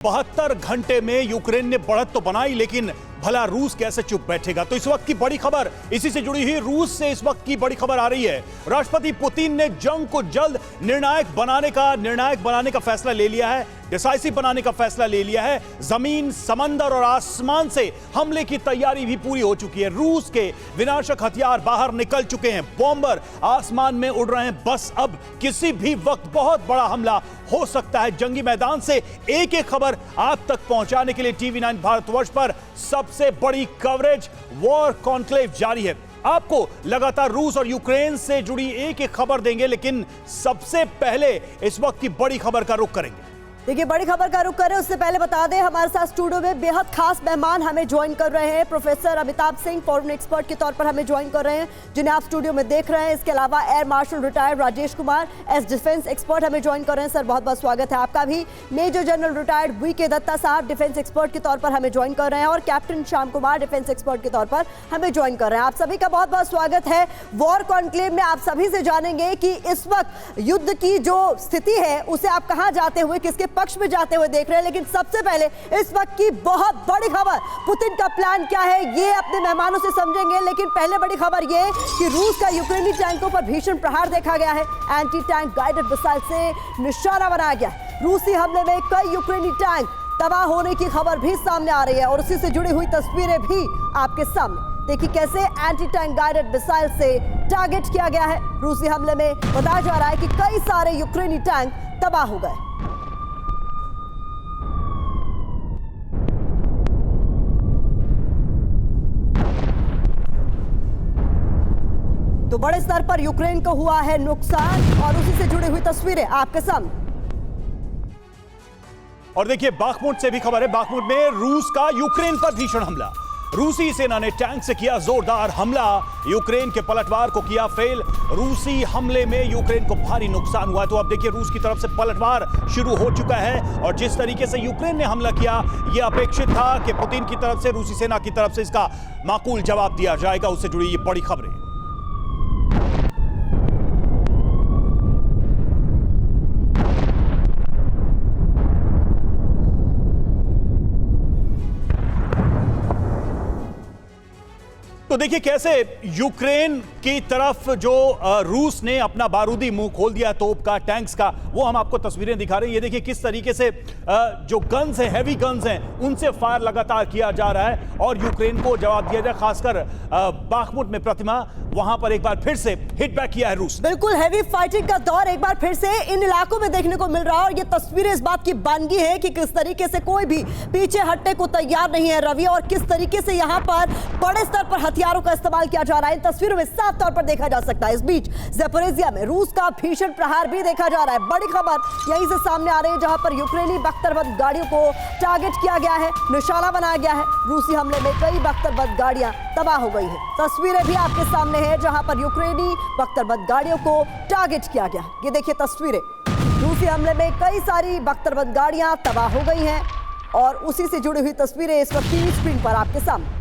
72 घंटे में यूक्रेन ने बढ़त तो बनाई, लेकिन भला रूस कैसे चुप बैठेगा। तो इस वक्त की बड़ी खबर, इसी से जुड़ी हुई रूस से इस वक्त की बड़ी खबर आ रही है। राष्ट्रपति पुतिन ने जंग को जल्द निर्णायक बनाने का फैसला ले लिया है, डिसाइसिव बनाने का फैसला ले लिया है। जमीन, समंदर और आसमान से हमले की तैयारी भी पूरी हो चुकी है। रूस के विनाशक हथियार बाहर निकल चुके हैं, बॉम्बर आसमान में उड़ रहे हैं। बस अब किसी भी वक्त बहुत बड़ा हमला हो सकता है। जंगी मैदान से एक एक खबर आप तक पहुंचाने के लिए टीवी9 भारतवर्ष पर सबसे बड़ी कवरेज वॉर कॉन्क्लेव जारी है। आपको लगातार रूस और यूक्रेन से जुड़ी एक एक खबर देंगे, लेकिन सबसे पहले इस वक्त की बड़ी खबर का रुख करेंगे। देखिए, बड़ी खबर का रुख करें उससे पहले बता दें, हमारे साथ स्टूडियो में बेहद खास मेहमान हमें ज्वाइन कर रहे हैं। Professor Amitabh Singh foreign expert के तौर पर हमें ज्वाइन कर रहे हैं, जिन्हें आप स्टूडियो में देख रहे हैं। इसके अलावा air marshal retired Rajesh Kumar as defence expert हमें ज्वाइन कर रहे हैं। सर, बहुत बहुत स्वागत है आपका भी। Major general retired V K. Datta साहब डिफेंस एक्सपर्ट के तौर पर हमें ज्वाइन कर रहे हैं, और captain Shyam Kumar defence expert के तौर पर हमें ज्वाइन कर रहे हैं। आप सभी का बहुत बहुत स्वागत है। वॉर कॉन्क्लेव में आप सभी से जानेंगे कि इस वक्त युद्ध की जो स्थिति है उसे आप कहां जाते हुए, किसके पक्ष में जाते हुए देख रहे हैं। लेकिन सबसे पहले इस वक्त की बहुत बड़ी खबर, पुतिन का प्लान क्या है ये अपने मेहमानों से समझेंगे। लेकिन पहले बड़ी खबर ये कि रूस का यूक्रेनी टैंकों पर भीषण प्रहार देखा गया है। एंटी टैंक गाइडेड मिसाइल से निशाना बनाया गया। रूसी हमले में कई यूक्रेनी टैंक तबाह होने की खबर भी सामने आ रही है, और उसी से जुड़ी हुई तस्वीरें भी आपके सामने। देखिए कैसे एंटी टैंक गाइडेड मिसाइल से टारगेट किया गया है। रूसी हमले में बताया जा रहा है कि कई सारे यूक्रेनी टैंक तबाह हो गए। तो बड़े स्तर पर यूक्रेन को हुआ है नुकसान, और उसी से जुड़ी हुई तस्वीरें आपके सामने। और देखिए, बाखमुट से भी खबर है। बाखमुट में रूस का यूक्रेन पर भीषण हमला। रूसी सेना ने टैंक से किया जोरदार हमला, यूक्रेन के पलटवार को किया फेल। रूसी हमले में यूक्रेन को भारी नुकसान हुआ। तो अब देखिए, रूस की तरफ से पलटवार शुरू हो चुका है, और जिस तरीके से यूक्रेन ने हमला किया, यह अपेक्षित था कि पुतिन की तरफ से, रूसी सेना की तरफ से इसका माकूल जवाब दिया जाएगा। उससे जुड़ी ये बड़ी खबरें। तो देखिए कैसे यूक्रेन की तरफ जो रूस ने अपना बारूदी मुंह खोल दिया तोप का, टैंक्स का, वो हम आपको तस्वीरें दिखा रहे हैं। ये देखिए किस तरीके से जो गन्स हैं, हैवी गन्स हैं, उनसे फायर लगातार किया जा रहा है, और यूक्रेन को जवाब दिया जाए। खासकर बाखमुट में प्रतिमा, वहां पर एक बार फिर से हिट बैक किया है रूस। बिल्कुल हैवी फाइटिंग का दौर एक बार फिर से इन इलाकों में देखने को मिल रहा है, और ये तस्वीरें इस बात की बानगी है कि किस तरीके से कोई भी पीछे हटने को तैयार नहीं है रवि, और किस तरीके से यहाँ पर बड़े स्तर पर हथियारों का इस्तेमाल किया जा रहा है। इन तस्वीरों में साफ तौर पर देखा जा सकता है। इस बीच ज़ैपोरिज़िया में रूस का भीषण प्रहार भी देखा जा रहा है। बड़ी खबर यहीं से सामने आ रही है, जहां पर यूक्रेनी बख्तरबंद गाड़ियों को टारगेट किया गया है, निशाना बनाया गया है। रूसी हमले में कई बख्तरबंद गाड़ियां तबाह हो गई हैं। तस्वीरें भी आपके सामने है, जहां पर यूक्रेनी बख्तरबंद गाड़ियों को टारगेट किया गया है। ये देखिए तस्वीरें, रूसी हमले में कई सारी बख्तरबंद गाड़ियां तबाह हो गई हैं, और उसी से जुड़ी हुई तस्वीरें इस वक्त टीवी स्क्रीन पर आपके सामने।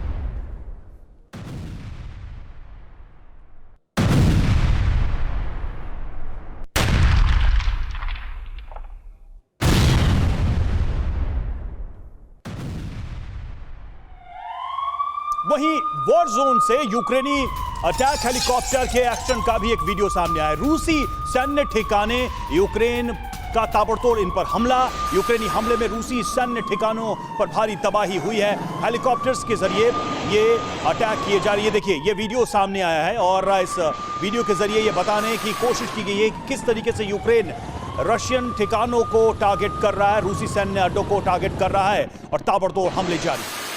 वहीं वॉर जोन से यूक्रेनी अटैक हेलीकॉप्टर के एक्शन का भी एक वीडियो सामने आया। रूसी सैन्य ठिकाने, यूक्रेन का ताबड़तोड़ इन पर हमला। यूक्रेनी हमले में रूसी सैन्य ठिकानों पर भारी तबाही हुई है। हेलीकॉप्टर्स के जरिए ये अटैक किए जा रही है। देखिए ये वीडियो सामने आया है, और इस वीडियो के जरिए ये बताने की कोशिश की गई है कि किस तरीके से यूक्रेन रशियन ठिकानों को टारगेट कर रहा है, रूसी सैन्य अड्डों को टारगेट कर रहा है, और ताबड़तोड़ हमले जारी।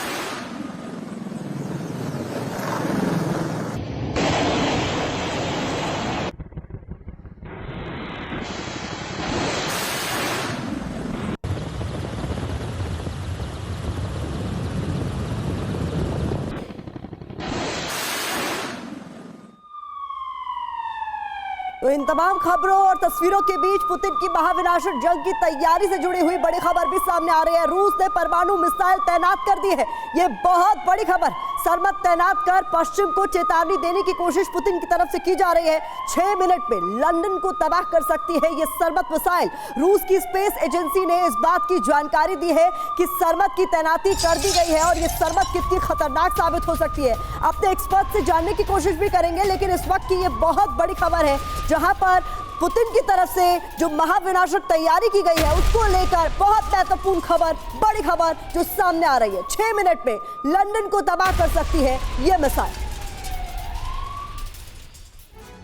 तो इन तमाम खबरों और तस्वीरों के बीच पुतिन की महाविनाशक जंग की तैयारी से जुड़ी हुई बड़ी खबर भी सामने आ रही है। रूस ने परमाणु मिसाइल तैनात कर दी है। ये बहुत बड़ी खबर सरमत तैनात कर पश्चिम को चेतावनी देने की कोशिश पुतिन की तरफ से की जा रही है। 6 मिनट में लंदन को तबाह कर सकती है ये सरमत मिसाइल। रूस की स्पेस एजेंसी ने इस बात की जानकारी दी है कि सरमत की तैनाती कर दी गई है और ये सरमत कितनी खतरनाक साबित हो सकती है अपने एक्सपर्ट से जानने की कोशिश भी करेंगे। लेकिन इस वक्त की ये बहुत बड़ी खबर है जहां पर पुतिन की तरफ से जो महाविनाशक तैयारी की गई है उसको लेकर बहुत महत्वपूर्ण खबर, बड़ी खबर जो सामने आ रही है। 6 मिनट में लंदन को तबाह कर सकती है यह मिसाइल।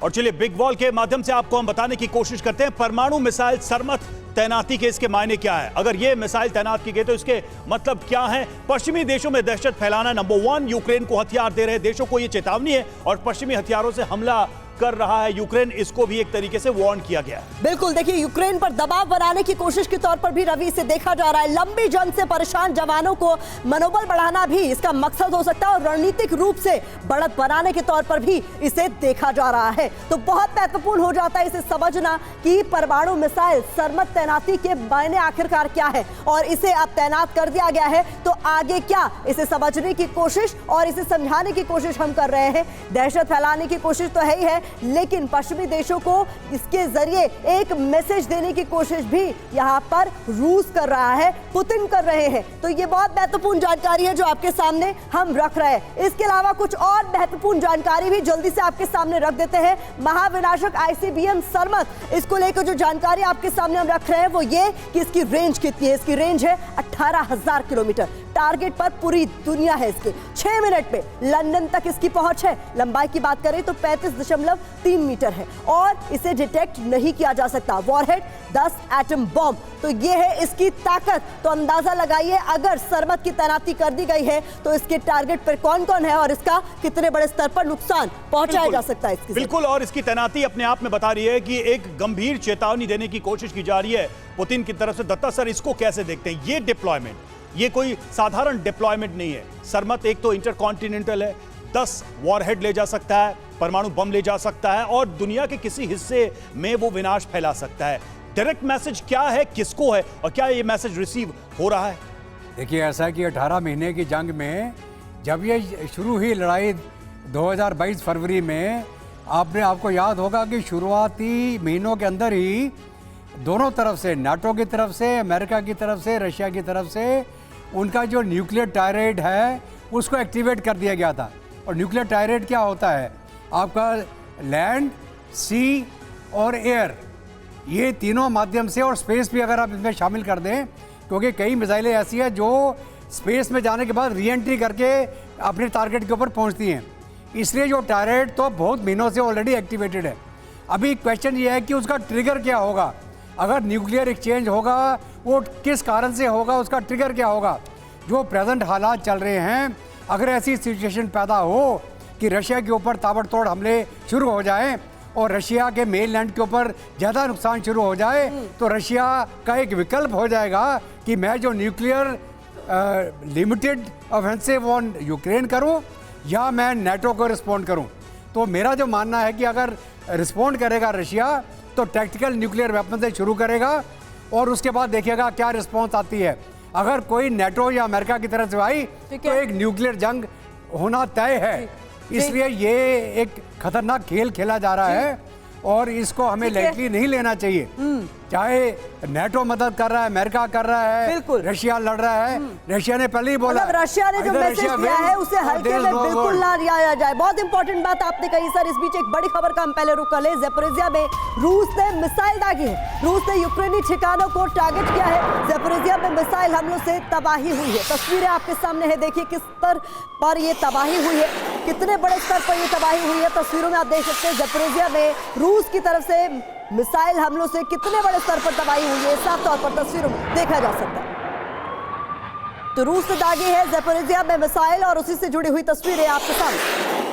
और चलिए बिग वॉल के माध्यम से आपको हम बताने की कोशिश करते हैं परमाणु मिसाइल सरमत तैनाती के इसके मायने क्या है। अगर यह मिसाइल तैनात की गई तो इसके मतलब क्या है। पश्चिमी देशों में दहशत फैलाना नंबर 1, यूक्रेन को हथियार दे रहे देशों को यह चेतावनी है और पश्चिमी हथियारों से हमला कर रहा है यूक्रेन, इसको भी एक तरीके से वार्न किया गया है। बिल्कुल, देखिए यूक्रेन पर दबाव बनाने की कोशिश के तौर पर भी रवि इसे देखा जा रहा है। लंबी जंग से परेशान जवानों को मनोबल बढ़ाना भी इसका मकसद हो सकता है और रणनीतिक रूप से बढ़त बनाने के तौर पर भी इसे देखा जा रहा है। तो बहुत महत्वपूर्ण हो जाता है इसे समझना कि परमाणु मिसाइल सरमत तैनाती के मायने आखिरकार क्या है और इसे अब तैनात कर दिया गया है तो आगे क्या, इसे समझने की कोशिश और इसे समझाने की कोशिश हम कर रहे हैं। दहशत फैलाने की कोशिश तो है ही है, लेकिन पश्चिमी देशों को इसके जरिए एक मैसेज देने की कोशिश भी यहां पर रूस कर रहा है, पुतिन कर रहे हैं। तो ये बहुत महत्वपूर्ण जानकारी है जो आपके सामने हम रख रहे हैं। इसके अलावा कुछ और महत्वपूर्ण जानकारी भी जल्दी से आपके सामने रख देते हैं। महाविनाशक आईसीबीएम सरमत, इसको लेकर जो जानकारी आपके सामने हम रख रहे हैं वो ये कि इसकी रेंज कितनी है। इसकी रेंज है 18,000 किलोमीटर। टारगेट पर पूरी दुनिया है इसके। 6 मिनट में लंदन तक इसकी पहुंच है। लंबाई की बात करें तो 35.3 मीटर है और इसे डिटेक्ट नहीं किया जा सकता। वॉरहेड 10 एटम बॉम्ब, तो ये है इसकी ताकत। तो अंदाजा लगाइए अगर सरमत की तैनाती कर दी गई है तो इसके टारगेट पर कौन कौन है और इसका कितने बड़े स्तर पर नुकसान पहुंचाया जा सकता है इसकी। बिल्कुल, और इसकी तैनाती अपने आप में बता रही है कि एक गंभीर चेतावनी देने की कोशिश की जा रही है पुतिन की तरफ से। दत्ता सर, इसको कैसे देखते हैं? ये डिप्लॉयमेंट, ये कोई साधारण डिप्लॉयमेंट नहीं है। सरमत एक तो इंटरकॉन्टिनेंटल है, 10 वॉरहेड ले जा सकता है, परमाणु बम ले जा सकता है और दुनिया के किसी हिस्से में वो विनाश फैला सकता है। डायरेक्ट मैसेज क्या है, किसको है और क्या ये मैसेज रिसीव हो रहा है? देखिए, ऐसा है कि 18 महीने की जंग में जब ये शुरू हुई लड़ाई 2022 फरवरी में, आपको याद होगा कि शुरुआती महीनों के अंदर ही दोनों तरफ से, नाटो की तरफ से, अमेरिका की तरफ से, रशिया की तरफ से, उनका जो न्यूक्लियर टायरेट है उसको एक्टिवेट कर दिया गया था। और न्यूक्लियर टायरेट क्या होता है? आपका लैंड, सी और एयर, ये तीनों माध्यम से, और स्पेस भी अगर आप इसमें शामिल कर दें, क्योंकि कई मिसाइलें ऐसी हैं जो स्पेस में जाने के बाद री एंट्री करके अपने टारगेट के ऊपर पहुंचती हैं। इसलिए जो टायरेट तो बहुत महीनों से ऑलरेडी एक्टिवेटेड है। अभी क्वेश्चन ये है कि उसका ट्रिगर क्या होगा। अगर न्यूक्लियर एक्सचेंज होगा वो किस कारण से होगा, उसका ट्रिगर क्या होगा। जो प्रेजेंट हालात चल रहे हैं, अगर ऐसी सिचुएशन पैदा हो कि रशिया के ऊपर ताबड़तोड़ हमले शुरू हो जाएं और रशिया के मेन लैंड के ऊपर ज़्यादा नुकसान शुरू हो जाए, तो रशिया का एक विकल्प हो जाएगा कि मैं जो nuclear limited offensive on Ukraine करूं या मैं नेटो को रिस्पॉन्ड करूं। तो मेरा जो मानना है कि अगर रिस्पॉन्ड करेगा रशिया तो टैक्टिकल न्यूक्लियर वेपन से शुरू करेगा और उसके बाद देखिएगा क्या रिस्पॉन्स आती है। अगर कोई नेटो या अमेरिका की तरफ से आई तो एक न्यूक्लियर जंग होना तय है। इसलिए ये एक खतरनाक खेल खेला जा रहा है और इसको हमें लाइटली नहीं लेना चाहिए। चाहे नेटो मदद कर रहा है, अमेरिका कर रहा है, रशिया लड़ रहा है। रशिया ने पहले ही बोला, रशिया ने जो मैसेज दिया है उसे हल्के में बिल्कुल ना लिया जाए। बहुत इंपॉर्टेंट बात आपने कही सर। इस बीच एक बड़ी खबर का हम पहले रुक कर ले। ज़ेपोरिज़िया में रूस ने मिसाइल दागी है। रूस ने यूक्रेनी ठिकानों को टारगेट किया है। ज़ेपोरिज़िया में मिसाइल हमलों से तबाही हुई है। तस्वीरें आपके सामने है, देखिए किस स्तर पर ये तबाही हुई है, कितने बड़े स्तर पर ये तबाही हुई है। तस्वीरों में आप देख सकते हैं ज़ेपोरिज़िया में रूस की तरफ से मिसाइल हमलों से कितने बड़े स्तर पर तबाही हुई है, साफ तौर पर तस्वीरों में देखा जा सकता है। तो रूस ने दागी है ज़ेपोरिज़िया में मिसाइल और उसी से जुड़ी हुई तस्वीरें आपके सामने।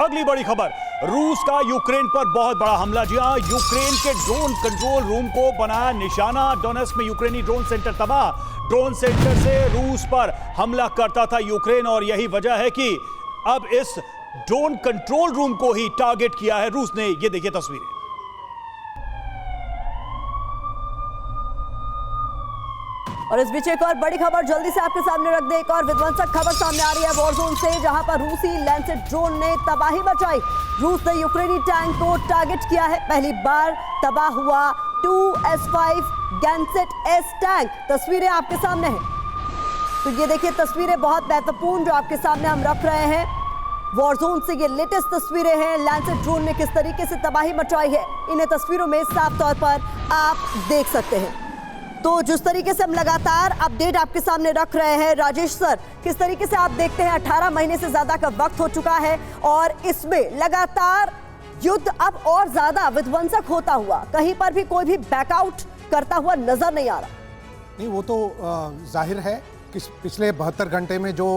अगली बड़ी खबर, रूस का यूक्रेन पर बहुत बड़ा हमला। जी हां, यूक्रेन के ड्रोन कंट्रोल रूम को बनाया निशाना। डोनेट्स्क में यूक्रेनी ड्रोन सेंटर तबाह। ड्रोन सेंटर से रूस पर हमला करता था यूक्रेन और यही वजह है कि अब इस ड्रोन कंट्रोल रूम को ही टारगेट किया है रूस ने। ये देखिए तस्वीरें। और इस बीच एक और बड़ी खबर जल्दी से आपके सामने रख दे। एक और विध्वंसक खबर सामने आ रही है वॉरजोन से, जहां पर रूसी लैंसेट ड्रोन ने तबाही मचाई। रूस ने यूक्रेनी टैंक को टारगेट किया है। पहली बार तबाह हुआ 2S5 लैंसेट एस टैंक। तस्वीरें आपके सामने हैं, तो ये देखिए तस्वीरें बहुत महत्वपूर्ण जो आपके सामने हम रख रहे हैं। वॉरजोन से ये लेटेस्ट तस्वीरें हैं। लैंसेट ड्रोन ने किस तरीके से तबाही मचाई है, इन्हें तस्वीरों में साफ तौर पर आप देख सकते हैं। तो जिस तरीके से हम लगातार अपडेट आपके सामने रख रहे हैं, राजेश सर, किस तरीके से आप देखते हैं 18 महीने से ज्यादा का वक्त हो चुका है और इसमें लगातार युद्ध अब और ज्यादा विध्वंसक होता हुआ, कहीं पर भी कोई भी बैकआउट करता हुआ नजर नहीं आ रहा। नहीं, वो तो जाहिर है कि पिछले 72 घंटे में जो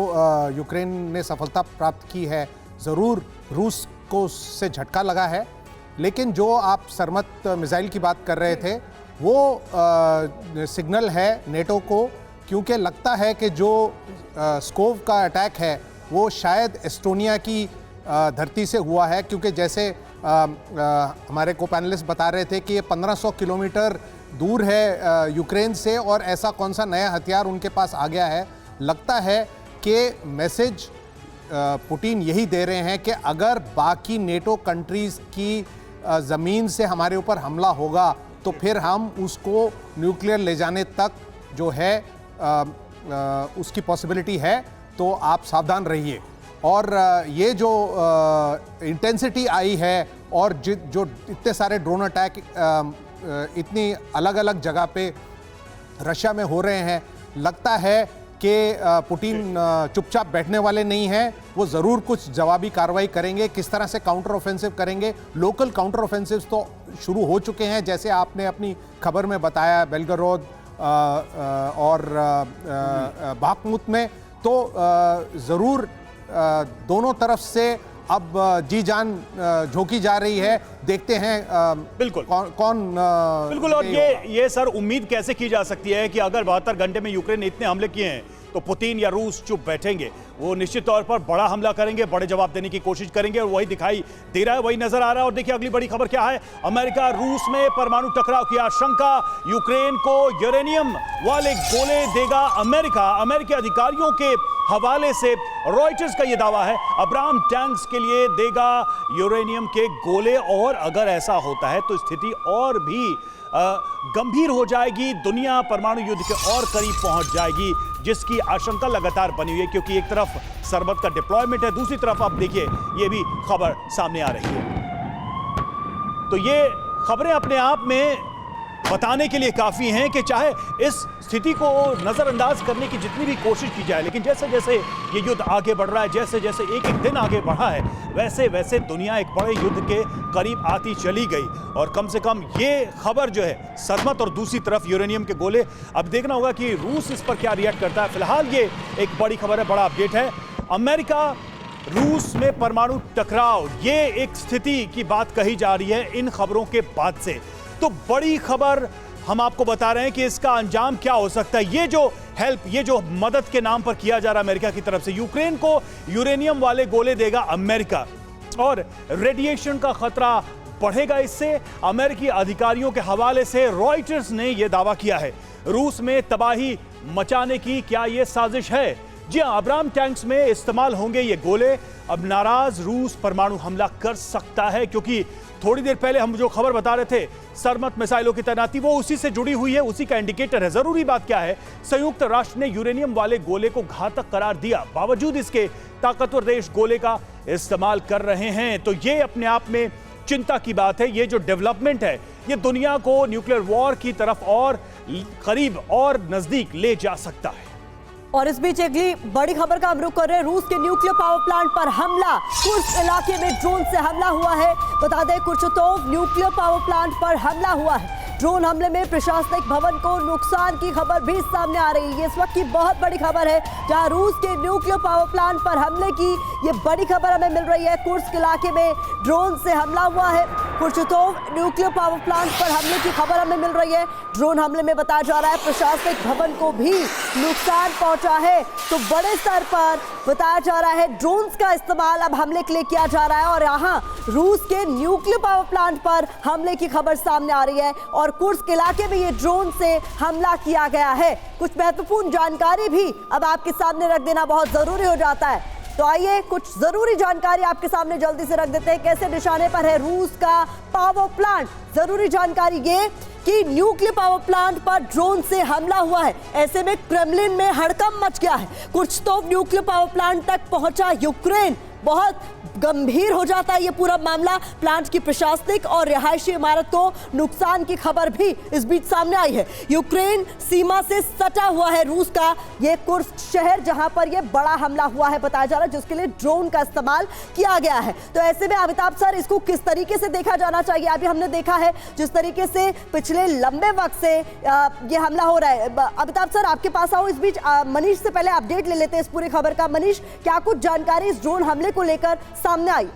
यूक्रेन ने सफलता प्राप्त की है, ज़रूर रूस को उससे झटका लगा है। लेकिन जो आप सरमत मिसाइल की बात कर रहे थे, वो सिग्नल है नेटो को, क्योंकि लगता है कि जो स्कोव का अटैक है वो शायद एस्टोनिया की धरती से हुआ है, क्योंकि जैसे हमारे को पैनलिस्ट बता रहे थे कि ये 1500 किलोमीटर दूर है यूक्रेन से, और ऐसा कौन सा नया हथियार उनके पास आ गया है। लगता है कि मैसेज पुतिन यही दे रहे हैं कि अगर बाकी नेटो कंट्रीज़ की ज़मीन से हमारे ऊपर हमला होगा तो फिर हम उसको न्यूक्लियर ले जाने तक जो है उसकी पॉसिबिलिटी है, तो आप सावधान रहिए। और ये जो इंटेंसिटी आई है और जो इतने सारे ड्रोन अटैक इतनी अलग अलग जगह पे रशिया में हो रहे हैं, लगता है कि पुतिन चुपचाप बैठने वाले नहीं हैं। वो ज़रूर कुछ जवाबी कार्रवाई करेंगे। किस तरह से काउंटर ऑफेंसिव करेंगे, लोकल काउंटर ऑफेंसिव तो शुरू हो चुके हैं, जैसे आपने अपनी खबर में बताया बेलगरोद और बाखमुत में। तो ज़रूर दोनों तरफ से अब जी जान झोंकी जा रही है। देखते हैं बिल्कुल कौन बिल्कुल। और ये सर उम्मीद कैसे की जा सकती है कि अगर 72 घंटे में यूक्रेन ने इतने हमले किए हैं तो पुतिन या रूस चुप बैठेंगे? वो निश्चित तौर पर बड़ा हमला करेंगे, बड़े जवाब देने की कोशिश करेंगे, और वही दिखाई दे रहा है, वही नजर आ रहा है। और देखिए अगली बड़ी खबर क्या है, अमेरिका रूस में परमाणु टकराव की आशंका। यूक्रेन को यूरेनियम वाले गोले देगा अमेरिका। अमेरिकी अधिकारियों के हवाले से रॉयटर्स का यह दावा है, अब्राहम टैंक्स के लिए देगा यूरेनियम के गोले। और अगर ऐसा होता है तो स्थिति और भी गंभीर हो जाएगी, दुनिया परमाणु युद्ध के और करीब पहुंच जाएगी, जिसकी आशंका लगातार बनी हुई है, क्योंकि एक तरफ सरबत का डिप्लॉयमेंट है, दूसरी तरफ आप देखिए ये भी खबर सामने आ रही है। तो ये खबरें अपने आप में बताने के लिए काफी हैं कि चाहे इस स्थिति को नजरअंदाज करने की जितनी भी कोशिश की जाए, लेकिन जैसे जैसे ये युद्ध आगे बढ़ रहा है, जैसे जैसे एक एक दिन आगे बढ़ा है, वैसे वैसे दुनिया एक बड़े युद्ध के करीब आती चली गई। और कम से कम ये खबर जो है सरमत, और दूसरी तरफ यूरेनियम के गोले, अब देखना होगा कि रूस इस पर क्या रिएक्ट करता है। फिलहाल ये एक बड़ी खबर है, बड़ा अपडेट है। अमेरिका रूस में परमाणु टकराव, ये एक स्थिति की बात कही जा रही है इन खबरों के बाद से। तो बड़ी खबर हम आपको बता रहे हैं कि इसका अंजाम क्या हो सकता है। ये जो हेल्प, ये जो मदद के नाम पर किया जा रहा है अमेरिका की तरफ से, यूक्रेन को यूरेनियम वाले गोले देगा अमेरिका, और रेडिएशन का खतरा बढ़ेगा इससे। अमेरिकी अधिकारियों के हवाले से रॉयटर्स ने यह दावा किया है। रूस में तबाही मचाने की क्या यह साजिश है? जी हां, अब्राहम टैंक्स में इस्तेमाल होंगे ये गोले। अब नाराज रूस परमाणु हमला कर सकता है, क्योंकि थोड़ी देर पहले हम जो खबर बता रहे थे सरमत मिसाइलों की तैनाती, वो उसी से जुड़ी हुई है, उसी का इंडिकेटर है। जरूरी बात क्या है, संयुक्त राष्ट्र ने यूरेनियम वाले गोले को घातक करार दिया, बावजूद इसके ताकतवर देश गोले का इस्तेमाल कर रहे हैं। तो ये अपने आप में चिंता की बात है। ये जो डेवलपमेंट है, ये दुनिया को न्यूक्लियर वॉर की तरफ और करीब और नजदीक ले जा सकता है। और इस बीच अगली बड़ी खबर का हम रुख कर रहे हैं। रूस के न्यूक्लियर पावर प्लांट पर हमला, कुर्स्क इलाके में ड्रोन से हमला हुआ है। बता दें कुर्चतोव न्यूक्लियर पावर प्लांट पर हमला हुआ है। ड्रोन हमले में प्रशासनिक भवन को नुकसान की खबर भी सामने आ रही है। ये इस वक्त की बहुत बड़ी खबर है, जहां रूस के न्यूक्लियर पावर प्लांट पर हमले की ये बड़ी खबर हमें मिल रही है। कुर्स्क इलाके में ड्रोन से हमला हुआ है। कुर्चतोव न्यूक्लियर पावर प्लांट पर हमले की खबर हमें मिल रही है। ड्रोन हमले में बताया जा रहा है प्रशासनिक भवन को भी नुकसान पहुंचा है। तो बड़े स्तर पर बताया जा रहा है ड्रोन्स का इस्तेमाल अब हमले के लिए किया जा रहा है और यहाँ रूस के न्यूक्लियर पावर प्लांट पर हमले की खबर सामने आ रही है और कुर्स्क इलाके में ये ड्रोन से हमला किया गया है। कुछ महत्वपूर्ण जानकारी भी अब आपके सामने रख देना बहुत जरूरी हो जाता है। तो आइए कुछ जरूरी जानकारी आपके सामने जल्दी से रख देते हैं। कैसे निशाने पर है रूस का पावर प्लांट? जरूरी जानकारी ये कि न्यूक्लियर पावर प्लांट पर ड्रोन से हमला हुआ है। ऐसे में क्रेमलिन में हड़कंप मच गया है। कुर्चतोव न्यूक्लियर पावर प्लांट तक पहुंचा यूक्रेन। बहुत गंभीर हो जाता है ये पूरा मामला। प्लांट की प्रशासनिक और रिहायशी इमारत को नुकसान की खबर भी इस बीच सामने आई है। यूक्रेन सीमा से सटा हुआ है रूस का ये कुर्स्क शहर, जहां पर ये बड़ा हमला हुआ है बताया जा रहा है, जिसके लिए ड्रोन का इस्तेमाल किया गया है। तो ऐसे में अमिताभ सर, इसको किस तरीके से देखा जाना चाहिए? अभी हमने देखा है जिस तरीके से पिछले लंबे वक्त से ये हमला हो रहा है। अमिताभ सर, आपके पास आओ। इस बीच मनीष से पहले अपडेट ले लेते हैं इस पूरी खबर का। मनीष, क्या कुछ जानकारी इस ड्रोन हमले को लेकर सामने आई?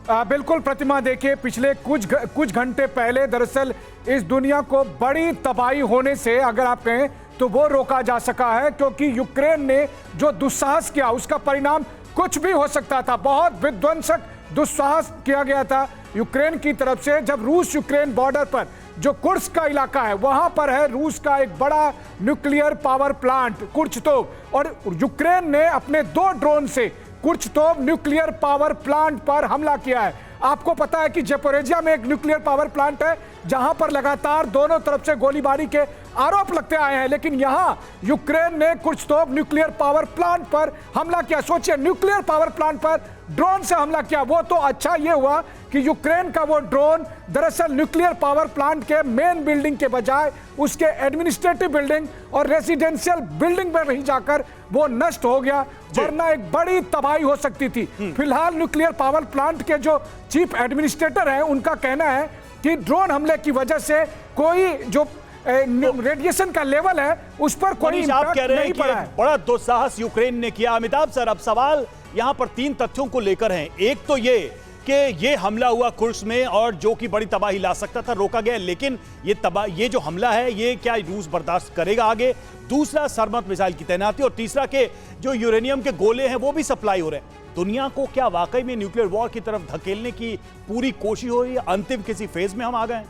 बिल्कुल प्रतिमा, देखिए पिछले कुछ घंटे पहले दरअसल इस दुनिया को बड़ी तबाही होने से अगर आप कहें तो वो रोका जा सका है, क्योंकि यूक्रेन ने जो दुस्साहस किया उसका परिणाम कुछ भी हो सकता था। बहुत विध्वंसक दुस्साहस किया गया था यूक्रेन की तरफ से। जब रूस यूक्रेन बॉर्डर पर जो कुर्स्क का इलाका है वहां पर है रूस का एक बड़ा न्यूक्लियर पावर प्लांट कुर्चतोव, और यूक्रेन ने अपने 2 ड्रोन से कुर्चतोव न्यूक्लियर पावर प्लांट पर हमला किया है। आपको पता है कि ज़पोरिज़िया में एक न्यूक्लियर पावर प्लांट है जहां पर लगातार दोनों तरफ से गोलीबारी के आरोप लगते आए हैं, लेकिन यहां यूक्रेन ने कुर्चतोव न्यूक्लियर पावर प्लांट पर हमला किया। सोचिए, न्यूक्लियर पावर प्लांट पर ड्रोन से हमला किया। वो तो अच्छा ये हुआ कि यूक्रेन का वो ड्रोन दरअसल न्यूक्लियर पावर प्लांट के मेन बिल्डिंग के बजाय उसके एडमिनिस्ट्रेटिव बिल्डिंग और रेजिडेंशियल बिल्डिंग में नहीं जाकर वो नष्ट हो गया, वरना एक बड़ी तबाही हो सकती थी। फिलहाल न्यूक्लियर पावर प्लांट के जो चीफ एडमिनिस्ट्रेटर हैं उनका कहना है कि ड्रोन हमले की वजह से कोई जो रेडिएशन का लेवल है उस पर कोई आप कह रहे हैं नहीं कि पड़ा है। बड़ा दुस्साहस यूक्रेन ने किया। अमिताभ सर, अब सवाल यहां पर 3 तथ्यों को लेकर हैं। एक तो ये कि ये हमला हुआ कुर्स्क में और जो कि बड़ी तबाही ला सकता था, रोका गया, लेकिन ये जो हमला है ये क्या रूस बर्दाश्त करेगा आगे? दूसरा, सरमत मिसाइल की तैनाती, और तीसरा के जो यूरेनियम के गोले हैं वो भी सप्लाई हो रहे हैं। दुनिया को क्या वाकई में न्यूक्लियर वॉर की तरफ धकेलने की पूरी कोशिश हो रही है? अंतिम किसी फेज में हम आ गए हैं?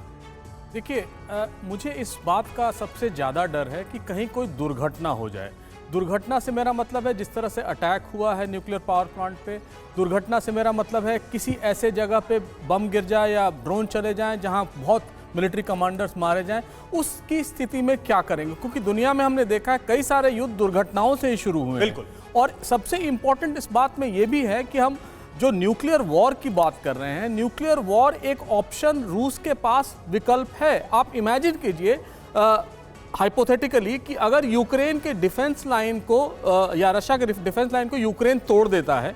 देखिए, मुझे इस बात का सबसे ज़्यादा डर है कि कहीं कोई दुर्घटना हो जाए। दुर्घटना से मेरा मतलब है जिस तरह से अटैक हुआ है न्यूक्लियर पावर प्लांट पे, दुर्घटना से मेरा मतलब है किसी ऐसे जगह पे बम गिर जाए या ड्रोन चले जाएं जहां बहुत मिलिट्री कमांडर्स मारे जाएं। उसकी स्थिति में क्या करेंगे? क्योंकि दुनिया में हमने देखा है कई सारे युद्ध दुर्घटनाओं से ही शुरू हुए हैं। बिल्कुल। और सबसे इम्पोर्टेंट इस बात में ये भी है कि हम जो न्यूक्लियर वॉर की बात कर रहे हैं, न्यूक्लियर वॉर एक ऑप्शन रूस के पास विकल्प है। आप इमेजिन कीजिए हाइपोथेटिकली कि अगर यूक्रेन के डिफेंस लाइन को या रशिया के डिफेंस लाइन को यूक्रेन तोड़ देता है,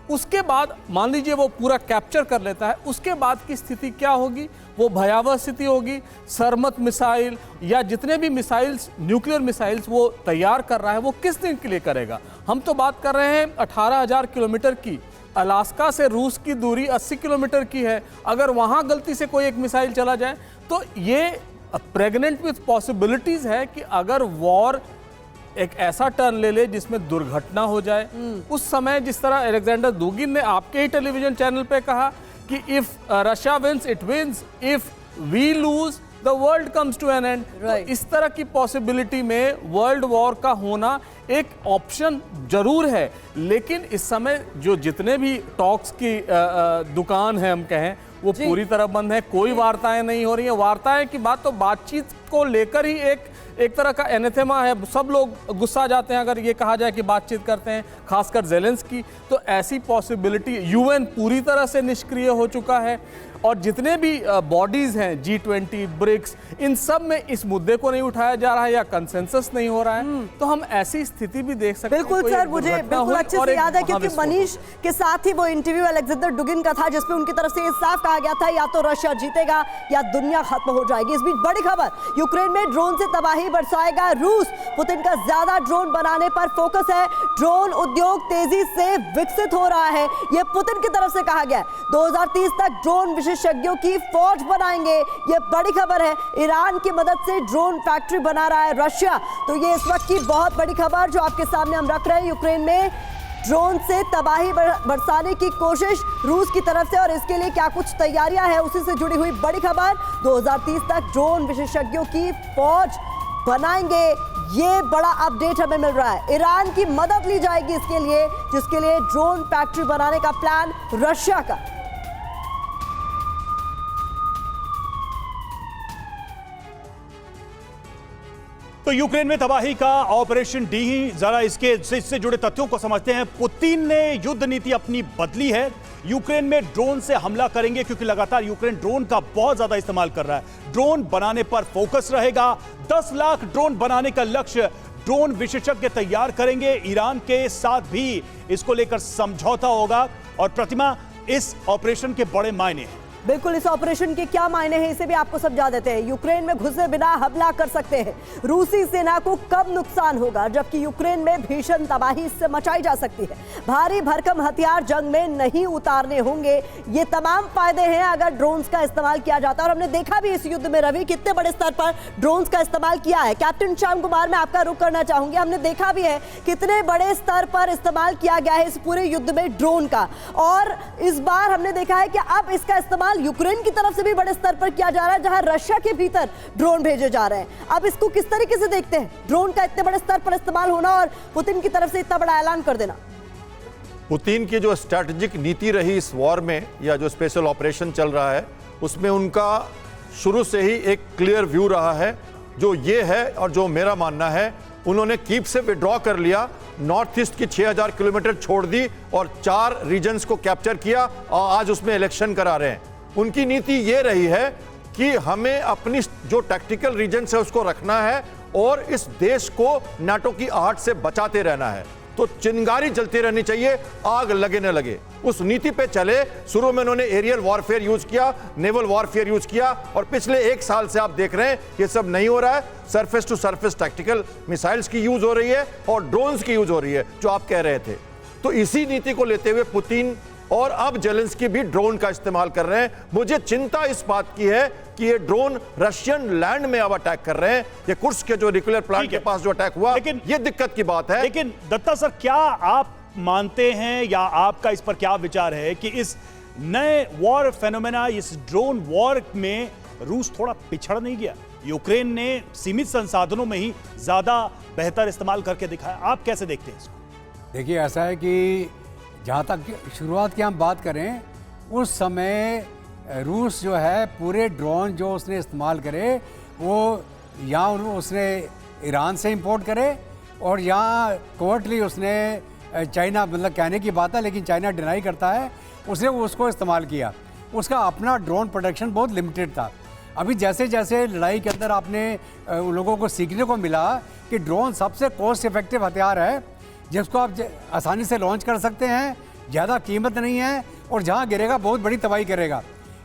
उसके बाद मान लीजिए वो पूरा कैप्चर कर लेता है, उसके बाद की स्थिति क्या होगी? वो भयावह स्थिति होगी। सरमत मिसाइल या जितने भी मिसाइल्स, न्यूक्लियर मिसाइल्स वो तैयार कर रहा है, वो किस दिन के लिए करेगा? हम तो बात कर रहे हैं 18,000 किलोमीटर की। अलास्का से रूस की दूरी 80 किलोमीटर की है। अगर वहाँ गलती से कोई एक मिसाइल चला जाए तो ये प्रेग्नेंट विथ पॉसिबिलिटीज है कि अगर वॉर एक ऐसा टर्न ले ले जिसमें दुर्घटना हो जाए। उस समय जिस तरह अलेक्जेंडर दुगिन ने आपके ही टेलीविजन चैनल पे कहा कि if Russia wins it wins, if we lose the world comes to an end. तो इस तरह की पॉसिबिलिटी में वर्ल्ड वॉर का होना एक ऑप्शन जरूर है, लेकिन इस समय जो जितने भी टॉक्स की दुकान है हम कहें वो पूरी तरह बंद है। कोई वार्ताएं नहीं हो रही हैं। वार्ताएं की बात तो बातचीत को लेकर ही एक तरह का एनेथेमा है। सब लोग गुस्सा जाते हैं अगर ये कहा जाए कि बातचीत करते हैं, खासकर ज़ेलेंस्की। तो ऐसी पॉसिबिलिटी, यूएन पूरी तरह से निष्क्रिय हो चुका है। और जितने भी बॉडीज हैं G20, ब्रिक्स, इन सब में इस मुद्दे को नहीं उठाया जा रहा है या कंसेंसस नहीं हो रहा है, तो हम ऐसी स्थिति भी देख सकते हैं। बिल्कुल सर, मुझे बिल्कुल अच्छे से याद है क्योंकि मनीष के साथ ही वो इंटरव्यू अलेक्जेंडर डुगिन का था जिसमें उनकी तरफ से ये साफ कहा गया था या तो रशिया जीतेगा या दुनिया खत्म हो जाएगी। इस बीच बड़ी खबर, यूक्रेन में ड्रोन से तबाही बरसाएगा रूस। पुतिन का ज्यादा ड्रोन बनाने पर फोकस है। ड्रोन उद्योग तेजी से विकसित हो रहा है, यह पुतिन की तरफ से कहा गया है। 2030 तक ड्रोन विशेषज्ञों की फौज बनाएंगे, यह बड़ी खबर है। ईरान की मदद से ड्रोन फैक्ट्री बना रहा है रशिया। तो ये इस वक्त की बहुत बड़ी खबर जो आपके सामने हम रख रहे हैं। यूक्रेन में ड्रोन से तबाही बरसाने की कोशिश रूस की तरफ से, और इसके लिए क्या कुछ तैयारियां हैं उसी से जुड़ी हुई बड़ी खबर। 2030 तक ड्रोन विशेषज्ञों की फौज बनाएंगे, ये बड़ा अपडेट हमें मिल रहा है। ईरान की मदद ली जाएगी इसके लिए, जिसके लिए ड्रोन फैक्ट्री बनाने का प्लान रशिया का। तो यूक्रेन में तबाही का ऑपरेशन डी ही, जरा इससे जुड़े तथ्यों को समझते हैं। पुतिन ने युद्ध नीति अपनी बदली है, यूक्रेन में ड्रोन से हमला करेंगे क्योंकि लगातार यूक्रेन ड्रोन का बहुत ज्यादा इस्तेमाल कर रहा है। ड्रोन बनाने पर फोकस रहेगा। 10 लाख ड्रोन बनाने का लक्ष्य ड्रोन विशेषज्ञ तैयार करेंगे। ईरान के साथ भी इसको लेकर समझौता होगा। और प्रतिमा, इस ऑपरेशन के बड़े मायने हैं। बिल्कुल, इस ऑपरेशन के क्या मायने हैं इसे भी आपको समझा देते हैं। यूक्रेन में घुसे बिना हमला कर सकते हैं। रूसी सेना को कब नुकसान होगा, जबकि यूक्रेन में भीषण तबाही इससे मचाई जा सकती है। भारी भरकम हथियार जंग में नहीं उतारने होंगे, ये तमाम फायदे हैं अगर ड्रोन्स का इस्तेमाल किया जाता है। और हमने देखा भी इस युद्ध में रवि कितने बड़े स्तर पर ड्रोन्स का इस्तेमाल किया है। कैप्टन श्याम कुमार, मैं आपका रुख करना चाहूंगी। हमने देखा भी है कितने बड़े स्तर पर इस्तेमाल किया गया है इस पूरे युद्ध में ड्रोन का, और इस बार हमने देखा है कि अब इसका इस्तेमाल यूक्रेन की तरफ से भी बड़े स्तर पर किया जा रहा है, जहां रशिया के भीतर ड्रोन भेजे जा रहे हैं। अब इसको किस तरीके से देखते हैं, ड्रोन का इतने बड़े स्तर पर इस्तेमाल होना और पुतिन की तरफ से इतना बड़ा ऐलान कर देना? पुतिन की जो स्ट्रैटेजिक नीति रही इस वॉर में, या जो स्पेशल ऑपरेशन चल रहा है, उसमें उनका शुरू से ही एक क्लियर व्यू रहा है, जो ये है और जो मेरा मानना है। उन्होंने कीव से विड्रॉ कर लिया, नॉर्थ ईस्ट की 6000 किलोमीटर छोड़ दी और 4 रीजन्स को कैप्चर किया और आज उसमें इलेक्शन करा रहे हैं। उनकी नीति ये रही है कि हमें अपनी जो टैक्टिकल रीजन है उसको रखना है और इस देश को नाटो की आहट से बचाते रहना है। तो चिंगारी जलती रहनी चाहिए, आग लगे न लगे, उस नीति पे चले। शुरू में उन्होंने एरियल वॉरफेयर यूज किया, नेवल वॉरफेयर यूज किया, और पिछले 1 साल से आप देख रहे हैं ये सब नहीं हो रहा है। Surface to surface tactical missiles की यूज हो रही है और ड्रोन्स की यूज हो रही है, जो आप कह रहे थे। तो इसी नीति को लेते हुए पुतिन और अब जेलेंस्की भी ड्रोन का इस्तेमाल कर रहे हैं। मुझे चिंता इस बात की है कि ये ड्रोन रशियन लैंड में अब अटैक कर रहे हैं। ये कुर्स्क के जो न्यूक्लियर प्लांट के पास जो अटैक हुआ, लेकिन ये दिक्कत की बात है। लेकिन दत्ता सर, क्या आप मानते हैं या आपका इस पर क्या विचार है कि इस नए वॉर फेनोमेना, इस ड्रोन वॉर में रूस थोड़ा पिछड़ नहीं गया? यूक्रेन ने सीमित संसाधनों में ही ज्यादा बेहतर इस्तेमाल करके दिखाया। आप कैसे देखते हैं इसको? देखिए, ऐसा है कि जहाँ तक शुरुआत की हम बात करें, उस समय रूस जो है पूरे ड्रोन जो उसने इस्तेमाल करे वो यहाँ उसने ईरान से इंपोर्ट करे और यहाँ कोवर्टली उसने चाइना, मतलब कहने की बात है लेकिन चाइना डिनाई करता है, उसने उसको इस्तेमाल किया। उसका अपना ड्रोन प्रोडक्शन बहुत लिमिटेड था। अभी जैसे जैसे लड़ाई के अंदर आपने उन लोगों को सीखने को मिला कि ड्रोन सबसे कॉस्ट इफेक्टिव हथियार है जिसको आप आसानी से लॉन्च कर सकते हैं, ज़्यादा कीमत नहीं है और जहाँ गिरेगा बहुत बड़ी तबाही करेगा।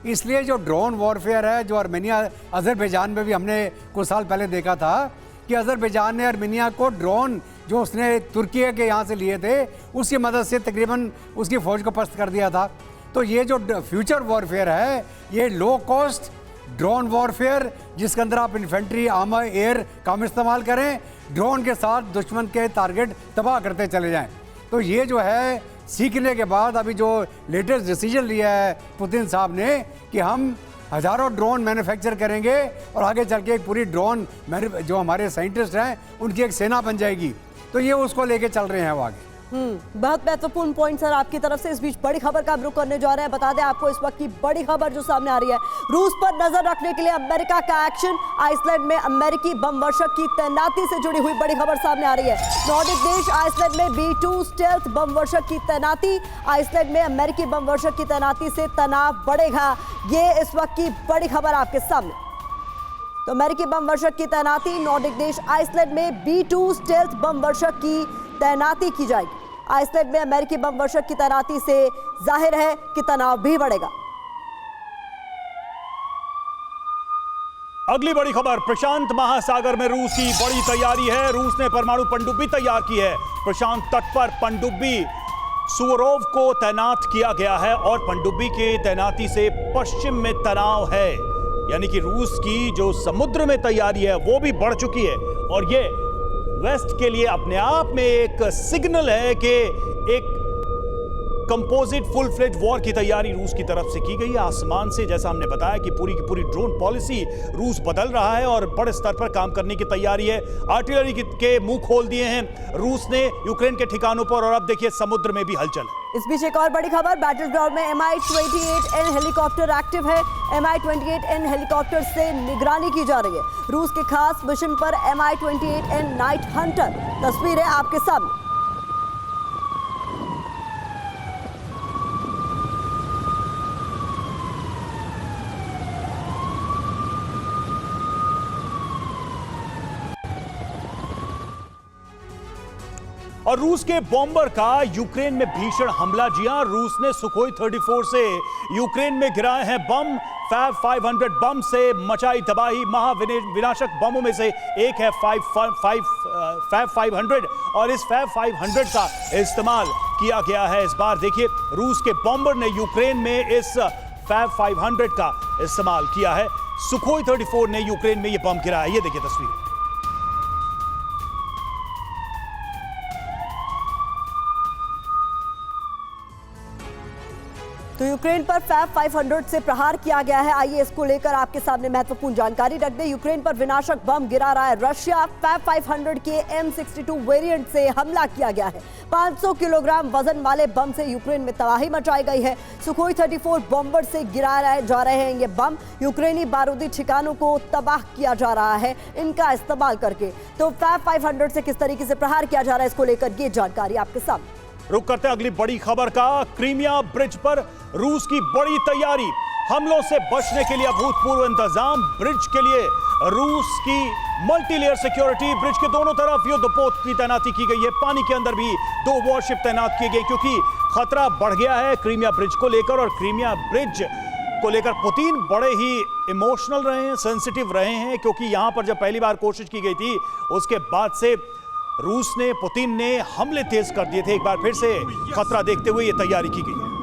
इसलिए जो ड्रोन वॉरफेयर है, जो आर्मेनिया अजरबैजान में भी हमने कुछ साल पहले देखा था कि अजरबैजान ने आर्मेनिया को ड्रोन जो उसने तुर्की के यहाँ से लिए थे उसकी मदद से तकरीबन उसकी फ़ौज को पस्त कर दिया था। तो ये जो फ्यूचर वॉरफेयर है, ये लो कॉस्ट ड्रोन वॉरफेयर जिसके अंदर आप इन्फेंट्री, आर्मर, एयर कम इस्तेमाल करें, ड्रोन के साथ दुश्मन के टारगेट तबाह करते चले जाएं। तो ये जो है सीखने के बाद अभी जो लेटेस्ट डिसीजन लिया है पुतिन साहब ने कि हम हज़ारों ड्रोन मैन्युफैक्चर करेंगे और आगे चल के एक पूरी ड्रोन जो हमारे साइंटिस्ट हैं उनकी एक सेना बन जाएगी। तो ये उसको लेके चल रहे हैं वो आगे। बहुत महत्वपूर्ण पॉइंट सर आपकी तरफ से। इस बीच बड़ी खबर का हम रुख करने जा रहे हैं। बता दें आपको इस वक्त की बड़ी खबर जो सामने आ रही है, रूस पर नजर रखने के लिए अमेरिका का एक्शन। आइसलैंड में अमेरिकी बम वर्षक की तैनाती से जुड़ी हुई बड़ी खबर सामने आ रही है। नॉर्डिक देश आइसलैंड में B2 स्टेल्थ बम वर्षक की तैनाती। आइसलैंड में अमेरिकी बम वर्षक की तैनाती से तनाव बढ़ेगा, ये इस वक्त की बड़ी खबर आपके सामने। तो अमेरिकी बम वर्षक की तैनाती, नॉर्डिक देश आइसलैंड में B2 स्टेल्थ बम वर्षक की तैनाती की जाएगी। आइसलैंड में अमेरिकी बम वर्षक की तैनाती से जाहिर है कि तनाव भी बढ़ेगा। अगली बड़ी खबर, प्रशांत महासागर में रूस की बड़ी तैयारी है। रूस ने परमाणु पनडुब्बी तैयार की है। प्रशांत तट पर पनडुब्बी सुवरोव को तैनात किया गया है और पनडुब्बी के तैनाती से पश्चिम में तनाव है, यानी कि रूस की जो समुद्र में तैयारी है वो भी बढ़ चुकी है। और ये वेस्ट के लिए अपने आप में एक सिग्नल है कि एक कंपोजिट फुल फ्लेज वॉर की तैयारी रूस की तरफ से की गई है। आसमान से, जैसा हमने बताया कि पूरी की पूरी ड्रोन पॉलिसी रूस बदल रहा है और बड़े स्तर पर काम करने की तैयारी है। आर्टिलरी के मुंह खोल दिए हैं रूस ने यूक्रेन के ठिकानों पर, और अब देखिए समुद्र में भी हलचल है। इस बीच एक और बड़ी खबर, बैटल ग्राउंड में Mi-28N हेलीकॉप्टर एक्टिव है। Mi-28N हेलीकॉप्टर से निगरानी की जा रही है। रूस के खास मिशन पर Mi-28N नाइट हंटर, तस्वीरें आपके सामने। और रूस के बॉम्बर का यूक्रेन में भीषण हमला। जी हां, रूस ने सुखोई 34 से यूक्रेन में गिराए हैं बम। फैब 500 बम से मचाई तबाही। महाविनाशक बमों में से एक है फैब 500 और इस फैब 500 का इस्तेमाल किया गया है इस बार। देखिए, रूस के बॉम्बर ने यूक्रेन में इस फैब 500 का इस्तेमाल किया है। सुखोई 34 ने यूक्रेन में यह बम गिराया। ये देखिए तस्वीर। तो यूक्रेन पर फैब 500 से प्रहार किया गया है। आइए इसको लेकर आपके सामने महत्वपूर्ण जानकारी रख दें। यूक्रेन पर विनाशक बम गिरा रहा है रशिया। फैब 500 के M62 वेरिएंट से हमला किया गया है। 500 किलोग्राम वजन वाले बम से यूक्रेन में तबाही मचाई गई है। सुखोई 34 बॉम्बर से गिराए जा रहे हैं ये बम। यूक्रेनी बारूदी ठिकानों को तबाह किया जा रहा है इनका इस्तेमाल करके। तो फैब 500 से किस तरीके से प्रहार किया जा रहा है, इसको लेकर ये जानकारी आपके सामने। रुक करते हैं अगली बड़ी खबर का। क्रीमिया ब्रिज पर रूस की बड़ी तैयारी। हमलों से बचने के लिए अभूतपूर्व इंतजाम। ब्रिज के लिए रूस की मल्टीलेयर सिक्योरिटी। ब्रिज के दोनों तरफ युद्धपोत की तैनाती की गई है। पानी के अंदर भी 2 वॉरशिप तैनात किए गए क्योंकि खतरा बढ़ गया है क्रीमिया ब्रिज को लेकर। और क्रीमिया ब्रिज को लेकर पुतिन बड़े ही इमोशनल रहे हैं, सेंसिटिव रहे हैं, क्योंकि यहां पर जब पहली बार कोशिश की गई थी उसके बाद से रूस ने, पुतिन ने हमले तेज कर दिए थे। एक बार फिर से खतरा देखते हुए ये तैयारी की गई है।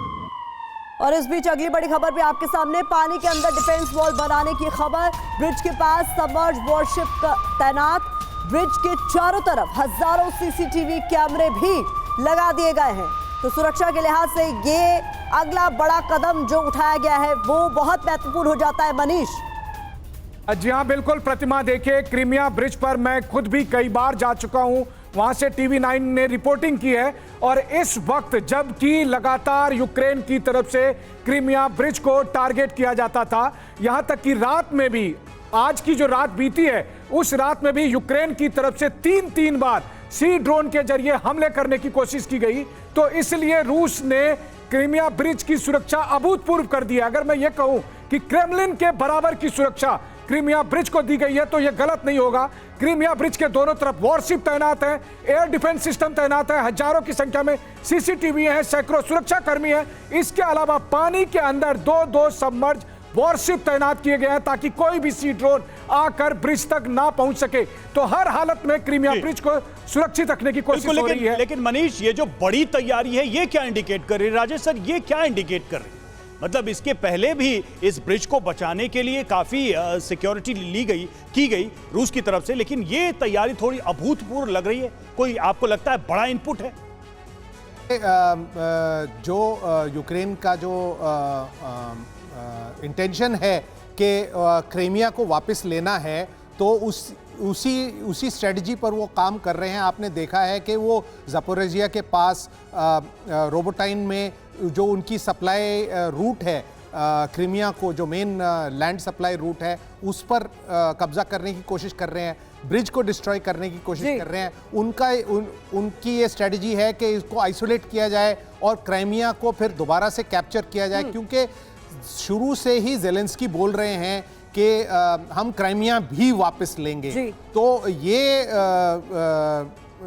और इस बीच अगली बड़ी खबर भी आपके सामने, पानी के अंदर डिफेंस वॉल बनाने की खबर। ब्रिज के पास सबमर्ज वॉरशिप तैनात। ब्रिज के चारों तरफ हजारों CCTV कैमरे भी लगा दिए गए हैं। तो सुरक्षा के लिहाज से ये अगला बड़ा कदम जो उठाया गया है वो बहुत महत्वपूर्ण हो जाता है। मनीष। जी हाँ, बिल्कुल प्रतिमा, देखिए क्रीमिया ब्रिज पर मैं खुद भी कई बार जा चुका हूं। वहां से TV9 ने रिपोर्टिंग की है। और इस वक्त जबकि लगातार यूक्रेन की तरफ से क्रीमिया ब्रिज को टारगेट किया जाता था, यहां तक कि रात में भी, आज की जो रात बीती है उस रात में भी यूक्रेन की तरफ से 3 बार सी ड्रोन के जरिए हमले करने की कोशिश की गई। तो इसलिए रूस ने क्रीमिया ब्रिज की सुरक्षा अभूतपूर्व कर दी है। अगर मैं ये कहूं कि क्रेमलिन के बराबर की सुरक्षा क्रीमिया ब्रिज को दी गई है तो यह गलत नहीं होगा। क्रीमिया ब्रिज के दोनों तरफ वॉरशिप तैनात है, एयर डिफेंस सिस्टम तैनात है, हजारों की संख्या में CCTV है, सैकड़ों सुरक्षा कर्मी है। इसके अलावा पानी के अंदर 2 सबमर्ज वॉरशिप तैनात किए गए हैं ताकि कोई भी सी ड्रोन आकर ब्रिज तक ना पहुंच सके। तो हर हालत में क्रीमिया ब्रिज को सुरक्षित रखने की कोशिश हो रही है। लेकिन मनीष, ये जो बड़ी तैयारी है ये क्या इंडिकेट कर रही है? राजेश सर, ये क्या इंडिकेट कर रही है? मतलब इसके पहले भी इस ब्रिज को बचाने के लिए काफी सिक्योरिटी की गई रूस की तरफ से, लेकिन ये तैयारी थोड़ी अभूतपूर्व लग रही है। कोई आपको लगता है बड़ा इनपुट है? जो यूक्रेन का जो इंटेंशन है कि क्रीमिया को वापस लेना है, तो उसी स्ट्रेटजी पर वो काम कर रहे हैं। आपने देखा है कि वो ज़पोरिजिया के पास रोबोटाइन में जो उनकी सप्लाई रूट है, क्रीमिया को जो मेन लैंड सप्लाई रूट है, उस पर कब्जा करने की कोशिश कर रहे हैं, ब्रिज को डिस्ट्रॉय करने की कोशिश कर रहे हैं। उनकी ये स्ट्रेटजी है कि इसको आइसोलेट किया जाए और क्राइमिया को फिर दोबारा से कैप्चर किया जाए, क्योंकि शुरू से ही ज़ेलेंस्की बोल रहे हैं कि हम क्राइमिया भी वापस लेंगे। तो ये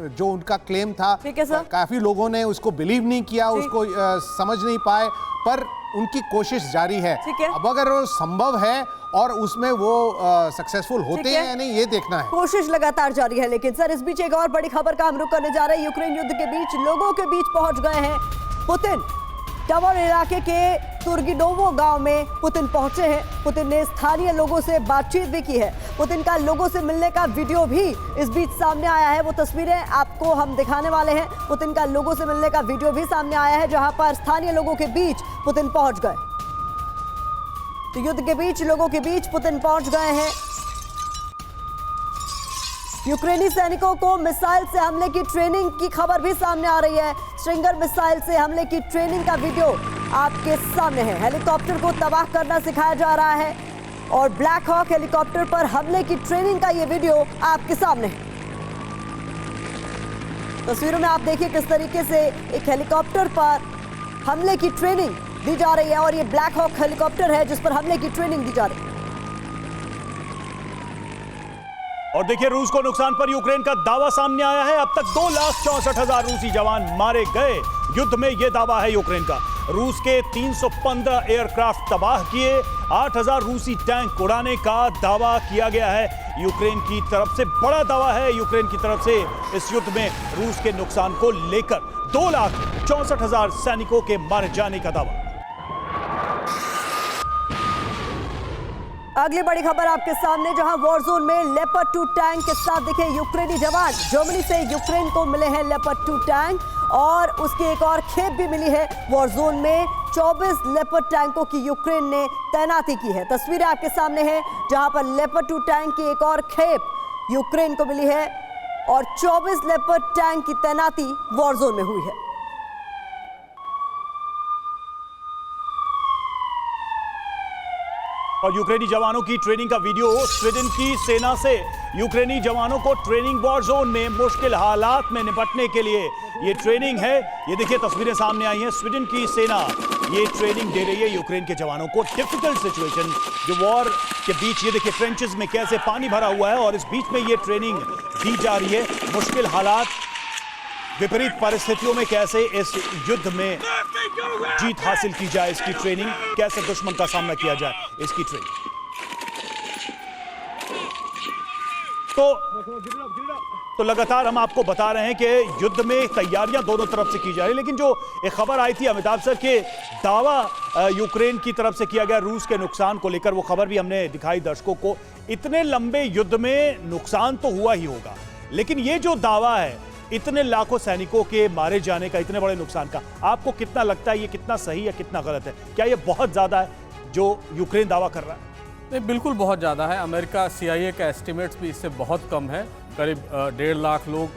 जो उनका क्लेम था, काफी लोगों ने उसको बिलीव नहीं किया, उसको समझ नहीं पाए, पर उनकी कोशिश जारी है। अब अगर वो संभव है और उसमें वो सक्सेसफुल होते हैं या नहीं, ये देखना है। कोशिश लगातार जारी है। लेकिन सर, इस बीच एक और बड़ी खबर का हम रुख करने जा रहे हैं। यूक्रेन युद्ध के बीच लोगों के बीच पहुंच गए हैं पुतिन। टवर इलाके के तुर्गिनोवो गांव में पुतिन पहुंचे हैं। पुतिन ने स्थानीय लोगों से बातचीत भी की है। पुतिन का लोगों से मिलने का वीडियो भी इस बीच सामने आया है। वो तस्वीरें आपको हम दिखाने वाले हैं। पुतिन का लोगों से मिलने का वीडियो भी सामने आया है, जहां पर स्थानीय लोगों के बीच पुतिन पहुंच गए। तो युद्ध के बीच लोगों के बीच पुतिन पहुंच गए हैं। यूक्रेनी सैनिकों को मिसाइल से हमले की ट्रेनिंग की खबर भी सामने आ रही है। स्ट्रिंगर मिसाइल से हमले की ट्रेनिंग का वीडियो आपके सामने है। हेलीकॉप्टर को तबाह करना सिखाया जा रहा है और ब्लैक हॉक हेलीकॉप्टर पर हमले की ट्रेनिंग का ये वीडियो आपके सामने है। तस्वीरों में आप देखिए किस तरीके से एक हेलीकॉप्टर पर हमले की ट्रेनिंग दी जा रही है और ये ब्लैक हॉक हेलीकॉप्टर है जिस पर हमले की ट्रेनिंग दी जा रही है। और देखिए, रूस को नुकसान पर यूक्रेन का दावा सामने आया है। अब तक 2,64,000 रूसी जवान मारे गए। युद्ध में यह दावा है यूक्रेन का। रूस के 315 एयरक्राफ्ट तबाह किए, 8,000 रूसी टैंक उड़ाने का दावा किया गया है। यूक्रेन की तरफ से बड़ा दावा है यूक्रेन की तरफ से इस युद्ध में रूस के नुकसान को लेकर। 2,64,000 सैनिकों के मारे जाने का दावा। अगली बड़ी खबर आपके सामने, जहां वॉर जोन में लेपर्ड 2 टैंक के साथ दिखे यूक्रेनी जवान। जर्मनी से यूक्रेन को मिले हैं लेपर्ड 2 टैंक और उसकी एक और खेप भी मिली है। वॉर जोन में 24 लेपर्ड टैंकों की यूक्रेन ने तैनाती की है। तस्वीरें आपके सामने हैं जहां पर लेपर्ड 2 टैंक की एक और खेप यूक्रेन को मिली है और 24 लेपर्ड टैंक की तैनाती वॉर जोन में हुई है। और यूक्रेनी जवानों की ट्रेनिंग का वीडियो। स्वीडन की सेना से यूक्रेनी जवानों को ट्रेनिंग वॉर जोन में मुश्किल हालात में निपटने के लिए ये ट्रेनिंग है। ये देखिए तस्वीरें सामने आई हैं। स्वीडन की सेना ये ट्रेनिंग दे रही है यूक्रेन के जवानों को। डिफिकल्ट सिचुएशन जो वॉर के बीच, ये देखिए ट्रेंचेस में कैसे पानी भरा हुआ है और इस बीच में ये ट्रेनिंग दी जा रही है। मुश्किल हालात, विपरीत परिस्थितियों में कैसे इस युद्ध में जीत हासिल की जाए, इसकी ट्रेनिंग, कैसे दुश्मन का सामना किया जाए, इसकी ट्रेनिंग। तो लगातार हम आपको बता रहे हैं कि युद्ध में तैयारियां दोनों तरफ से की जा रही है। लेकिन जो एक खबर आई थी अमिताभ सर के दावा यूक्रेन की तरफ से किया गया रूस के नुकसान को लेकर, वो खबर भी हमने दिखाई दर्शकों को। इतने लंबे युद्ध में नुकसान तो हुआ ही होगा, लेकिन ये जो दावा है इतने लाखों सैनिकों के मारे जाने का, इतने बड़े नुकसान का, आपको कितना लगता है ये कितना सही या कितना गलत है? क्या ये बहुत ज्यादा है जो यूक्रेन दावा कर रहा है? नहीं, बिल्कुल बहुत ज़्यादा है। अमेरिका CIA का एस्टिमेट्स भी इससे बहुत कम है। करीब 1.5 लाख लोग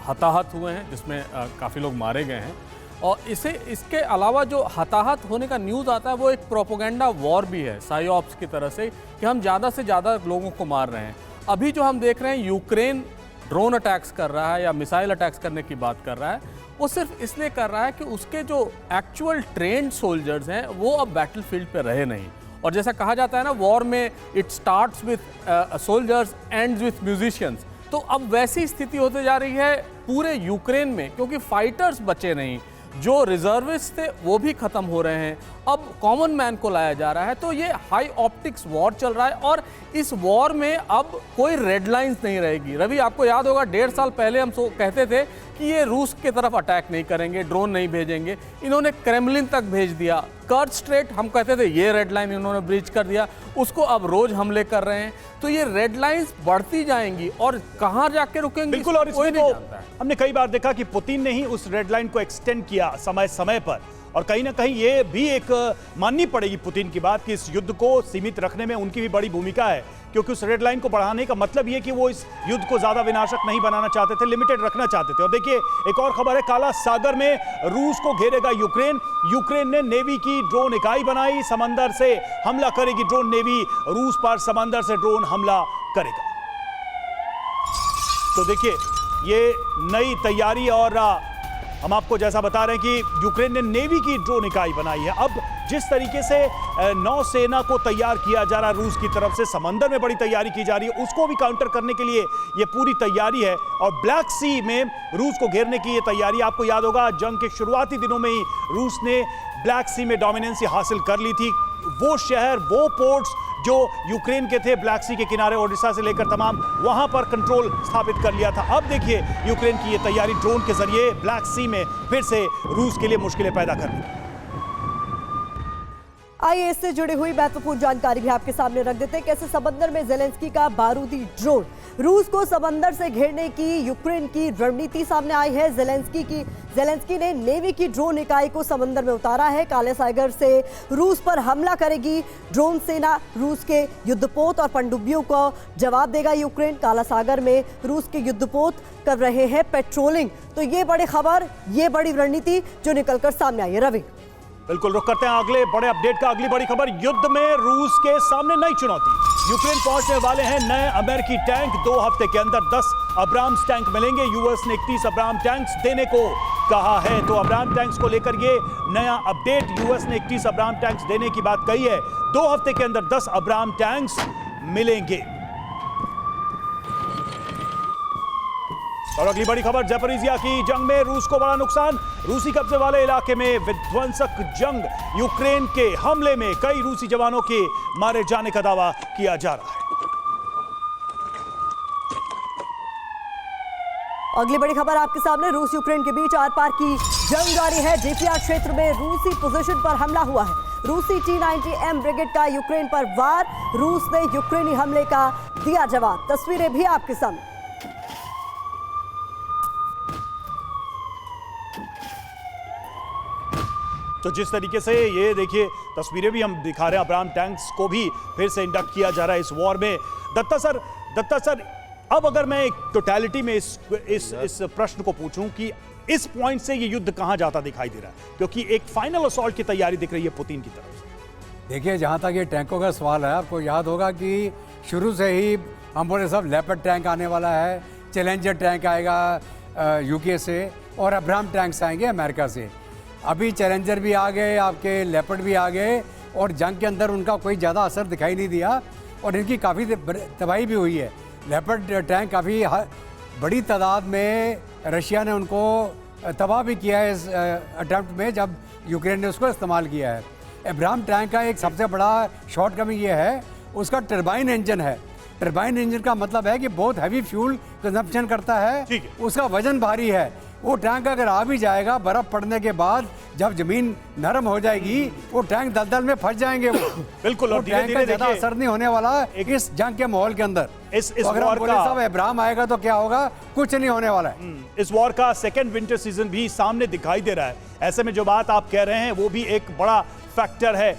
हताहत हुए हैं, जिसमें काफ़ी लोग मारे गए हैं। और इसके अलावा जो हताहत होने का न्यूज़ आता है वो एक प्रोपोगेंडा वॉर भी है साइऑप्स की तरह से, कि हम ज़्यादा से ज़्यादा लोगों को मार रहे हैं। अभी जो हम देख रहे हैं यूक्रेन ड्रोन अटैक्स कर रहा है या मिसाइल अटैक्स करने की बात कर रहा है, वो सिर्फ इसलिए कर रहा है कि उसके जो एक्चुअल ट्रेंड सोल्जर्स हैं वो अब बैटलफील्ड पे रहे नहीं। और जैसा कहा जाता है ना, वॉर में it starts with soldiers ends with musicians. तो अब वैसी स्थिति होते जा रही है पूरे यूक्रेन में, क्योंकि फाइटर्स बचे नहीं, जो रिजर्विस्ट थे वो भी खत्म हो रहे हैं। अब कॉमन मैन को लाया जा रहा है। तो ये हाई ऑप्टिक्स वॉर चल रहा है और इस वॉर में अब कोई रेड लाइंस नहीं रहेगी। रवि, आपको याद होगा 1.5 साल पहले हम कहते थे कि ये रूस की तरफ अटैक नहीं करेंगे, ड्रोन नहीं भेजेंगे। इन्होंने क्रेमलिन तक भेज दिया। कर्च स्ट्रेट हम कहते थे ये रेड लाइन इन्होंने ब्रीच कर दिया, उसको अब रोज हमले कर रहे हैं। तो ये रेड लाइंस बढ़ती जाएंगी और कहाँ जाके रुकेंगी बिल्कुल। और कोई इसमें नहीं तो जानता है। हमने कई बार देखा कि पुतिन ने ही उस रेड लाइन को एक्सटेंड किया समय समय पर, और कहीं ना कहीं ये भी एक माननी पड़ेगी पुतिन की बात कि इस युद्ध को सीमित रखने में उनकी भी बड़ी भूमिका है, क्योंकि उस रेड लाइन को बढ़ाने का मतलब ये कि वो इस युद्ध को ज्यादा विनाशक नहीं बनाना चाहते थे, लिमिटेड रखना चाहते थे। और देखिए एक और खबर है, काला सागर में रूस को घेरेगा यूक्रेन। यूक्रेन ने नेवी की ड्रोन इकाई बनाई, समंदर से हमला करेगी ड्रोन नेवी, रूस पर समंदर से ड्रोन हमला करेगा। तो देखिए ये नई तैयारी, और हम आपको जैसा बता रहे हैं कि यूक्रेन ने नेवी की ड्रोन इकाई बनाई है। अब जिस तरीके से नौसेना को तैयार किया जा रहा है रूस की तरफ से, समंदर में बड़ी तैयारी की जा रही है, उसको भी काउंटर करने के लिए ये पूरी तैयारी है। और ब्लैक सी में रूस को घेरने की ये तैयारी, आपको याद होगा जंग के शुरुआती दिनों में ही रूस ने ब्लैक सी में डोमिनेंसी हासिल कर ली थी। वो शहर, वो पोर्ट्स जो यूक्रेन के थे ब्लैक सी के किनारे, ओडिशा से लेकर तमाम, वहां पर कंट्रोल स्थापित कर लिया था। अब देखिए यूक्रेन की ये तैयारी ड्रोन के जरिए ब्लैक सी में फिर से रूस के लिए मुश्किलें पैदा करनी। आइए इससे जुड़ी हुई महत्वपूर्ण जानकारी भी आपके सामने रख देते हैं। कैसे समंदर में जेलेंस्की का बारूदी ड्रोन, रूस को समंदर से घेरने की यूक्रेन की रणनीति सामने आई है। जेलेंस्की ने नेवी की ड्रोन इकाई को समंदर में उतारा है। काले सागर से रूस पर हमला करेगी ड्रोन सेना, रूस के युद्धपोत और पनडुब्बियों को जवाब देगा यूक्रेन। काला सागर में रूस के युद्धपोत कर रहे हैं पेट्रोलिंग। तो ये बड़ी खबर, ये बड़ी रणनीति जो निकलकर सामने आई है। रवि, बिल्कुल रुक करते हैं अगले बड़े अपडेट का। अगली बड़ी खबर, युद्ध में रूस के सामने नई चुनौती, यूक्रेन पहुंचने वाले हैं नए अमेरिकी टैंक। 2 हफ्ते के अंदर 10 अब्राम्स टैंक मिलेंगे। यूएस ने 31 अब्राम टैंक्स देने को कहा है। तो अब्राम टैंक्स को लेकर ये नया अपडेट, यूएस ने 31 अब्राम टैंक्स देने की बात कही है। 2 हफ्ते के अंदर 10 अब्राम टैंक्स मिलेंगे। और अगली बड़ी खबर, ज़ैपोरिज़िया की जंग में रूस को बड़ा नुकसान। रूसी कब्जे वाले इलाके में विध्वंसक जंग, यूक्रेन के हमले में कई रूसी जवानों के मारे जाने का दावा किया जा रहा है। अगली बड़ी खबर आपके सामने, रूस यूक्रेन के बीच आर पार की जंग जारी है। जेपीआर क्षेत्र में रूसी पोजीशन पर हमला हुआ है। रूसी T-90M ब्रिगेड का यूक्रेन पर वार, रूस ने यूक्रेनी हमले का दिया जवाब। तस्वीरें भी आपके सामने। तो जिस तरीके से ये देखिए तस्वीरें भी हम दिखा रहे हैं, अब्राम टैंक्स को भी फिर से इंडक्ट किया जा रहा है इस वॉर में। दत्ता सर, अब अगर मैं एक टोटलिटी में इस प्रश्न को पूछूं कि इस पॉइंट से ये युद्ध कहां जाता दिखाई दे रहा है, क्योंकि एक फाइनल असॉल्ट की तैयारी दिख रही है पुतिन की तरफ से। देखिए, जहाँ तक ये टैंकों का सवाल है, आपको याद होगा कि शुरू से ही हम बोले सब लेपर्ड टैंक आने वाला है, चैलेंजर टैंक आएगा यूके से, और अब्राम टैंक्स आएंगे अमेरिका से। अभी चैलेंजर भी आ गए, आपके लेपर्ड भी आ गए, और जंग के अंदर उनका कोई ज़्यादा असर दिखाई नहीं दिया, और इनकी काफ़ी तबाही भी हुई है। लेपर्ड टैंक काफ़ी बड़ी तादाद में रशिया ने उनको तबाह भी किया है इस अटैम्प्ट में, जब यूक्रेन ने उसको इस्तेमाल किया है। अब्राम टैंक का एक सबसे बड़ा शॉर्टकमिंग ये है, उसका टर्बाइन इंजन है। टर्बाइन इंजन का मतलब है कि बहुत हैवी फ्यूल कंजप्शन करता है, उसका वजन भारी है। वो टैंक अगर आ भी जाएगा, बर्फ पड़ने के बाद जब जमीन नरम हो जाएगी, वो टैंक दलदल में फंस जाएंगे। बिल्कुल, और टैंक का ज्यादा असर नहीं होने वाला इस जंग के माहौल के अंदर। इस अगर वॉर का साहब अब्राहम आएगा तो क्या होगा, कुछ नहीं होने वाला है। इस वॉर का सेकेंड विंटर सीजन भी सामने दिखाई दे रहा है। ऐसे में जो बात आप कह रहे हैं वो भी एक बड़ा फैक्टर है।